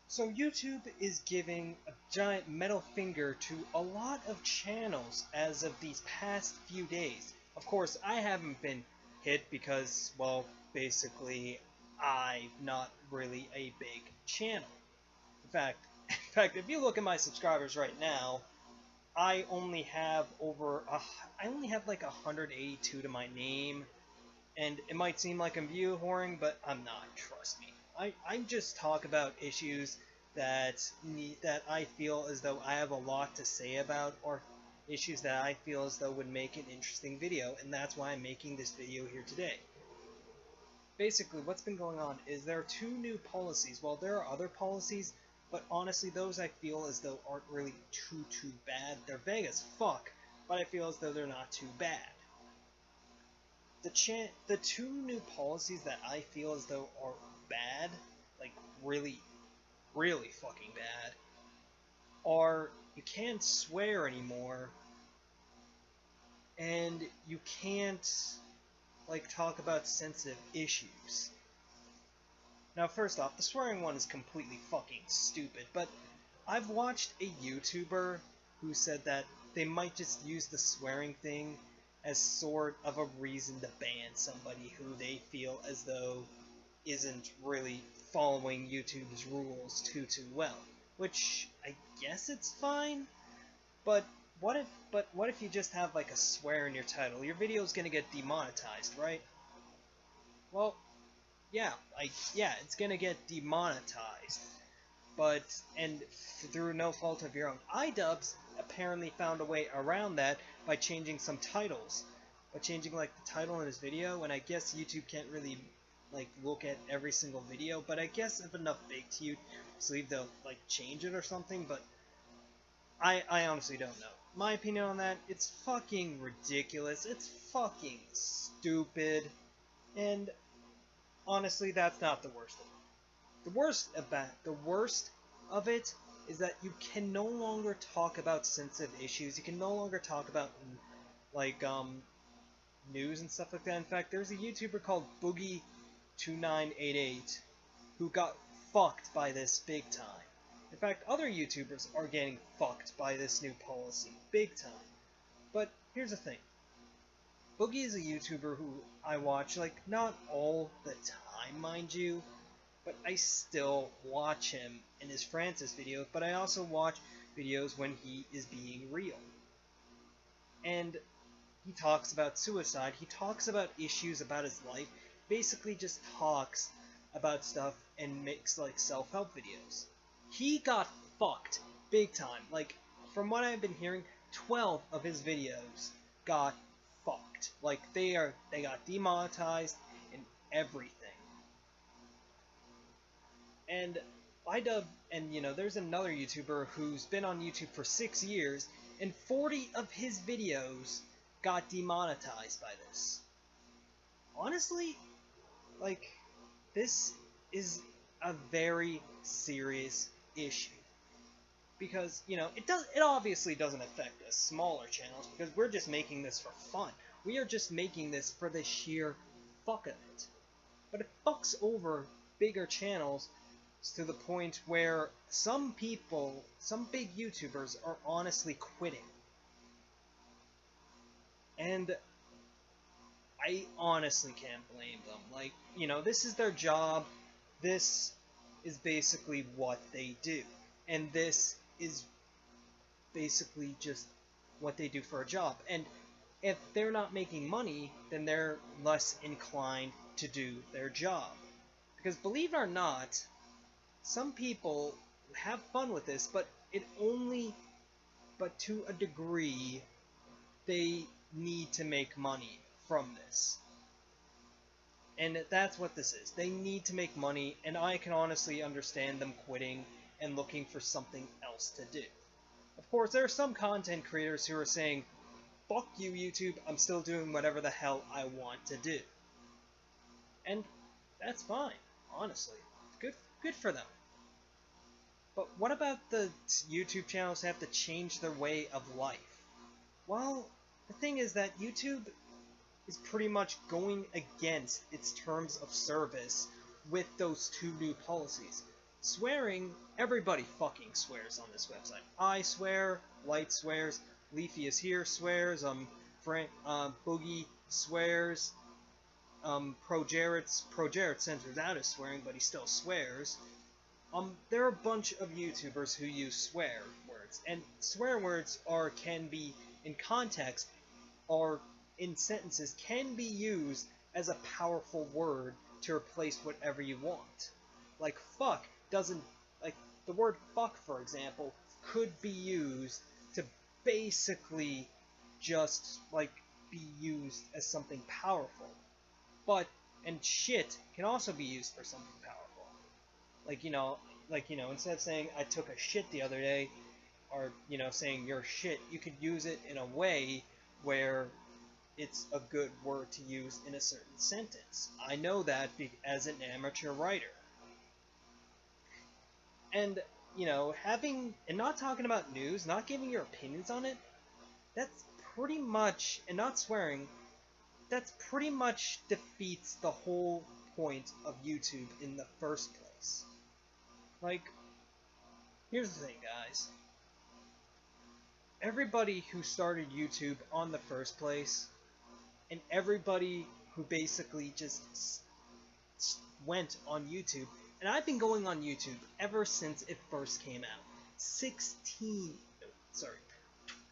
So YouTube is giving a giant middle finger to a lot of channels as of these past few days. Of course, I haven't been hit because, well, basically, I'm not really a big channel. In fact, if you look at my subscribers right now, I only have I only have like 182 to my name, and it might seem like I'm view whoring, but I'm not. Trust me. I just talk about issues that I feel as though I have a lot to say about, or issues that I feel as though would make an interesting video, and that's why I'm making this video here today. Basically, what's been going on is there are two new policies. Well, there are other policies, but honestly, those I feel as though aren't really too bad. They're vague as fuck, but I feel as though they're not too bad. The two new policies that I feel as though are bad, like really fucking bad, are you can't swear anymore, and you can't like talk about sensitive issues. Now, first off, the swearing one is completely fucking stupid, but I've watched a YouTuber who said that they might just use the swearing thing as sort of a reason to ban somebody who they feel as though isn't really following YouTube's rules too well. Which I guess it's fine, but what if you just have like a swear in your title? Your video's gonna get demonetized, right? Well, yeah, it's gonna get demonetized. But and through no fault of your own. iDubbbz apparently found a way around that by changing some titles. By changing like the title in his video, and I guess YouTube can't really like look at every single video, but I guess if enough big to you, believe they'll like change it or something, but I honestly don't know. My opinion on that, it's fucking ridiculous, it's fucking stupid, and honestly that's not the worst of it. The worst of it is that you can no longer talk about sensitive issues. You can no longer talk about like news and stuff like that. In fact, there's a YouTuber called Boogie2988 who got fucked by this big time. In fact, other YouTubers are getting fucked by this new policy big time. But here's the thing. Boogie is a YouTuber who I watch, like, not all the time, mind you, but I still watch him in his Francis videos, but I also watch videos when he is being real. And he talks about suicide, he talks about issues about his life, basically just talks about stuff and makes like self-help videos. He got fucked big time. Like, from what I've been hearing, 12 of his videos got fucked. Like, they got demonetized and everything. And there's another YouTuber who's been on YouTube for 6 years, and 40 of his videos got demonetized by this. Honestly, like, this is a very serious issue. Because, it obviously doesn't affect us smaller channels, because we're just making this for fun. We are just making this for the sheer fuck of it. But it fucks over bigger channels to the point where some people, some big YouTubers, are honestly quitting. And I honestly can't blame them. Like, this is their job. This is basically what they do. And this is basically just what they do for a job. And if they're not making money, then they're less inclined to do their job. Because believe it or not, some people have fun with this, but to a degree, they need to make money from this. And that's what this is. They need to make money, and I can honestly understand them quitting and looking for something else to do. Of course, there are some content creators who are saying, fuck you, YouTube, I'm still doing whatever the hell I want to do. And that's fine, honestly. Good for them. But what about the YouTube channels that have to change their way of life? Well, the thing is that YouTube is pretty much going against its terms of service with those two new policies. swearing, everybody fucking swears on this website. I swear, Light swears, Leafy is here swears, Boogie swears, Pro Jarrett censors out his swearing, but he still swears. There are a bunch of YouTubers who use swear words, and swear words can be, in context, or in sentences, can be used as a powerful word to replace whatever you want. Like fuck doesn't, like the word fuck, for example, could be used to basically just like be used as something powerful. And shit can also be used for something powerful. Instead of saying I took a shit the other day, or, saying you're shit, you could use it in a way where it's a good word to use in a certain sentence. I know that as an amateur writer. And, and not talking about news, not giving your opinions on it, that's pretty much, and not swearing, that's pretty much defeats the whole point of YouTube in the first place. Like, here's the thing, guys. Everybody who started YouTube on the first place, and everybody who basically just went on YouTube, and I've been going on YouTube ever since it first came out.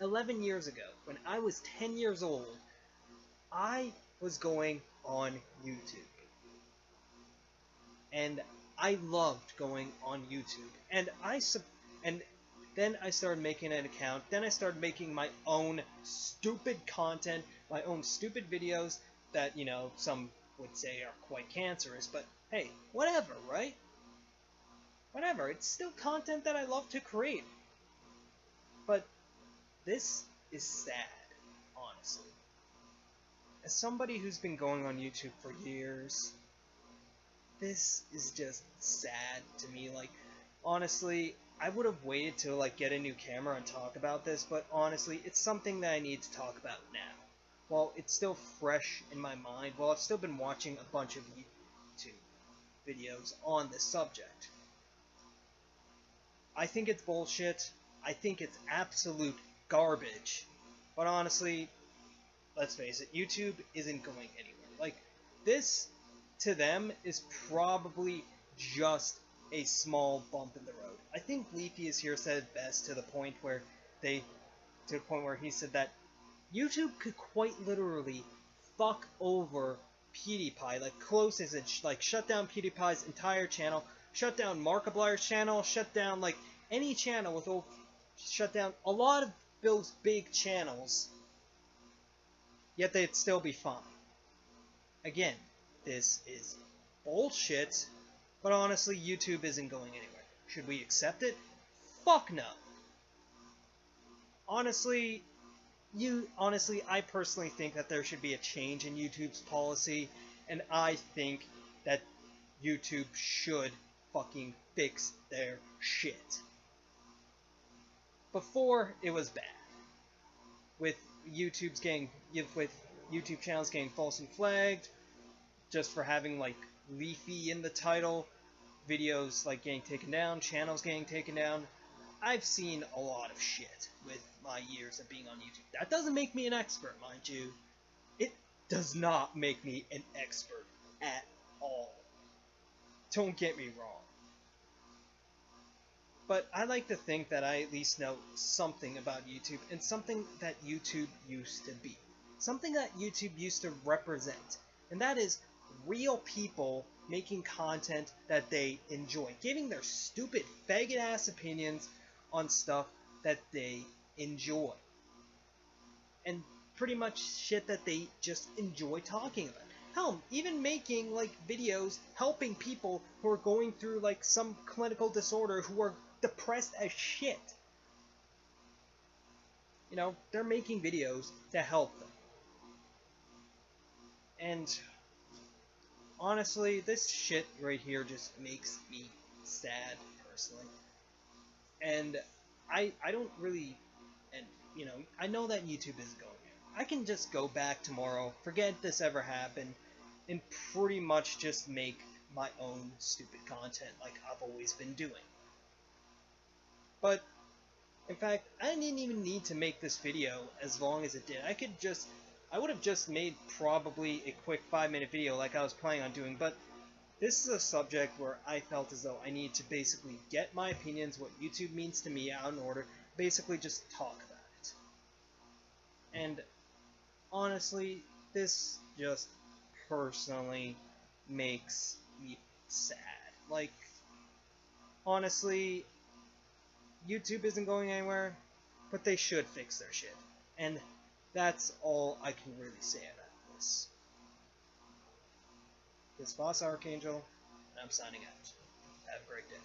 11 years ago, when I was 10 years old, I was going on YouTube. And I loved going on YouTube. And then I started making an account. Then I started making my own stupid content, my own stupid videos that, some would say are quite cancerous. But hey, whatever, right? Whatever. It's still content that I love to create. But this is sad, honestly. As somebody who's been going on YouTube for years, this is just sad to me. Like, honestly, I would have waited to get a new camera and talk about this, but honestly, it's something that I need to talk about now. While it's still fresh in my mind, while I've still been watching a bunch of YouTube videos on this subject. I think it's bullshit. I think it's absolute garbage. But honestly, let's face it, YouTube isn't going anywhere. Like, this, to them, is probably just a small bump in the road. I think Leafy is here said it best to the point where he said that YouTube could quite literally fuck over PewDiePie, shut down PewDiePie's entire channel, shut down Markiplier's channel, shut down any channel shut down a lot of those big channels, yet they'd still be fine. Again, this is bullshit, but honestly, YouTube isn't going anywhere. Should we accept it? Fuck no. Honestly, I personally think that there should be a change in YouTube's policy, and I think that YouTube should fucking fix their shit. Before, it was bad. With YouTube channels getting falsely flagged, just for having Leafy in the title, videos getting taken down, channels getting taken down. I've seen a lot of shit with my years of being on YouTube. That doesn't make me an expert, mind you. It does not make me an expert at all. Don't get me wrong. But I like to think that I at least know something about YouTube, and something that YouTube used to be. Something that YouTube used to represent. And that is real people making content that they enjoy. Giving their stupid, faggot-ass opinions on stuff that they enjoy. And pretty much shit that they just enjoy talking about. Hell, even making videos helping people who are going through some clinical disorder, who are depressed as shit. They're making videos to help them. And honestly, this shit right here just makes me sad, personally. And I don't really, and I know that YouTube isn't going there. I can just go back tomorrow, forget this ever happened, and pretty much just make my own stupid content like I've always been doing. But, in fact, I didn't even need to make this video as long as it did. I would have just made probably a quick 5-minute video like I was planning on doing, but this is a subject where I felt as though I need to basically get my opinions, what YouTube means to me, out in order, basically just talk about it. And honestly, this just personally makes me sad. Like, honestly, YouTube isn't going anywhere, but they should fix their shit. And that's all I can really say about this. This is Foss Archangel, and I'm signing out. Have a great day.